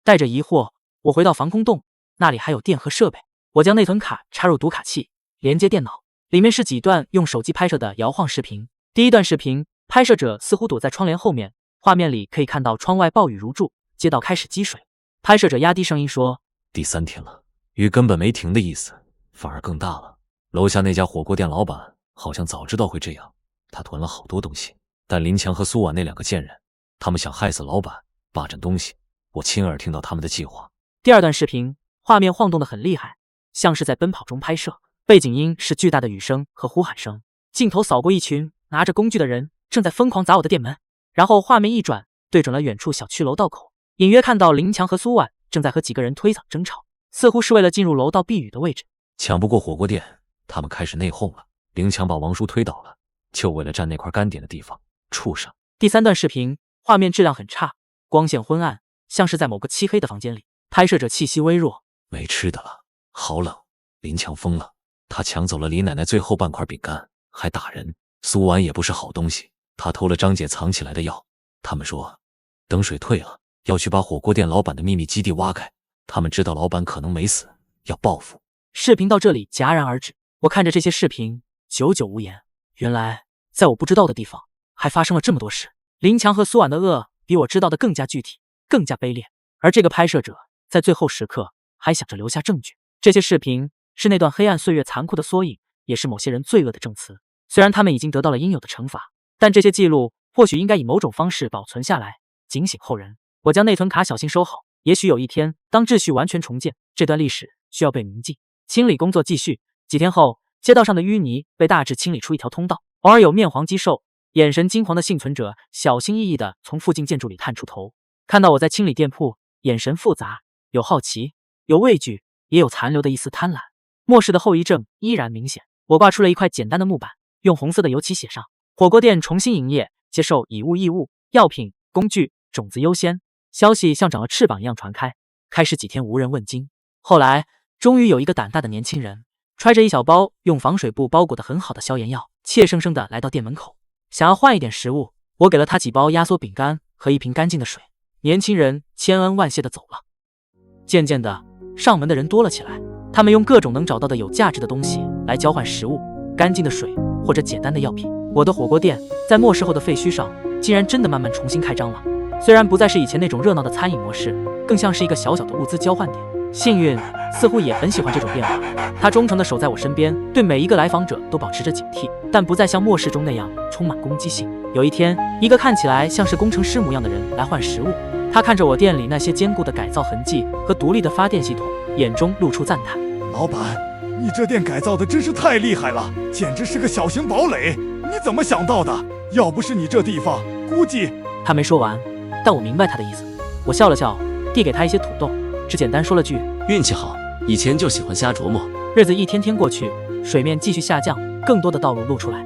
带着疑惑，我回到防空洞，那里还有电和设备。我将内存卡插入读卡器，连接电脑，里面是几段用手机拍摄的摇晃视频。第一段视频，拍摄者似乎躲在窗帘后面，画面里可以看到窗外暴雨如注，街道开始积水。拍摄者压低声音说：第3天了，雨根本没停的意思，反而更大了。楼下那家火锅店老板好像早知道会这样，他囤了好多东西，但林强和苏婉那2个贱人他们想害死老板，霸占东西。我亲耳听到他们的计划。第二段视频，画面晃动得很厉害，像是在奔跑中拍摄，背景音是巨大的雨声和呼喊声。镜头扫过一群拿着工具的人，正在疯狂砸我的店门。然后画面一转，对准了远处小区楼道口，隐约看到林强和苏婉正在和几个人推搡争吵，似乎是为了进入楼道避雨的位置。抢不过火锅店，他们开始内讧了。林强把王叔推倒了，就为了占那块干点的地方。畜生！第三段视频，画面质量很差，光线昏暗，像是在某个漆黑的房间里，拍摄者气息微弱。没吃的了，好冷。林强疯了，他抢走了李奶奶最后半块饼干，还打人。苏婉也不是好东西，他偷了张姐藏起来的药。他们说，等水退了，要去把火锅店老板的秘密基地挖开。他们知道老板可能没死，要报复。视频到这里戛然而止，我看着这些视频，久久无言。原来，在我不知道的地方，还发生了这么多事。林强和苏婉的恶比我知道的更加具体，更加卑劣。而这个拍摄者在最后时刻还想着留下证据。这些视频是那段黑暗岁月残酷的缩影，也是某些人罪恶的证词。虽然他们已经得到了应有的惩罚，但这些记录或许应该以某种方式保存下来，警醒后人。我将内存卡小心收好，也许有一天，当秩序完全重建，这段历史需要被铭记。清理工作继续。几天后，街道上的淤泥被大致清理出一条通道，偶尔有面黄肌瘦、眼神金黄的幸存者小心翼翼地从附近建筑里探出头，看到我在清理店铺，眼神复杂，有好奇，有畏惧，也有残留的一丝贪婪。末世的后遗症依然明显。我挂出了一块简单的木板，用红色的油漆写上火锅店重新营业，接受以物易物，药品、工具、种子优先。消息像长了翅膀一样传开，开始几天无人问津。后来终于有一个胆大的年轻人，揣着一小包用防水布包裹得很好的消炎药，怯生生地来到店门口，想要换一点食物。我给了他几包压缩饼干和一瓶干净的水。年轻人千恩万谢地走了。渐渐的，上门的人多了起来，他们用各种能找到的有价值的东西来交换食物、干净的水或者简单的药品。我的火锅店在末世后的废墟上，竟然真的慢慢重新开张了。虽然不再是以前那种热闹的餐饮模式，更像是一个小小的物资交换点。幸运似乎也很喜欢这种变化，他忠诚地守在我身边，对每一个来访者都保持着警惕，但不再像末世中那样充满攻击性。有一天，一个看起来像是工程师模样的人来换食物，他看着我店里那些坚固的改造痕迹和独立的发电系统，眼中露出赞叹。老板，你这店改造的真是太厉害了，简直是个小型堡垒，你怎么想到的？要不是你这地方，估计……他没说完，但我明白他的意思。我笑了笑，递给他一些土豆，只简单说了句运气好，以前就喜欢瞎琢磨。日子一天天过去，水面继续下降，更多的道路露出来，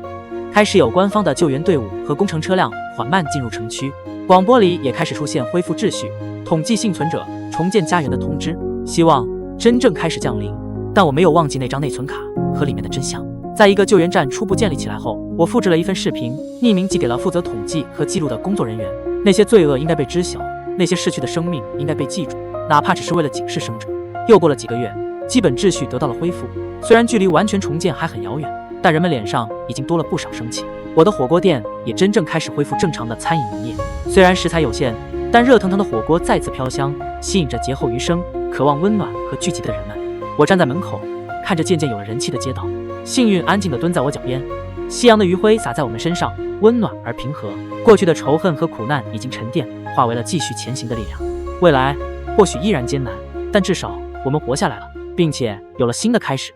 开始有官方的救援队伍和工程车辆缓慢进入城区。广播里也开始出现恢复秩序、统计幸存者、重建家园的通知，希望真正开始降临。但我没有忘记那张内存卡和里面的真相。在一个救援站初步建立起来后，我复制了一份视频，匿名寄给了负责统计和记录的工作人员。那些罪恶应该被知晓，那些逝去的生命应该被记住，哪怕只是为了警示生者。又过了几个月，基本秩序得到了恢复，虽然距离完全重建还很遥远，但人们脸上已经多了不少生气。我的火锅店也真正开始恢复正常的餐饮营业，虽然食材有限，但热腾腾的火锅再次飘香，吸引着劫后余生、渴望温暖和聚集的人们。我站在门口，看着渐渐有了人气的街道，幸运安静地蹲在我脚边，夕阳的余晖洒在我们身上，温暖而平和。过去的仇恨和苦难已经沉淀，化为了继续前行的力量。未来或许依然艰难，但至少我们活下来了，并且有了新的开始。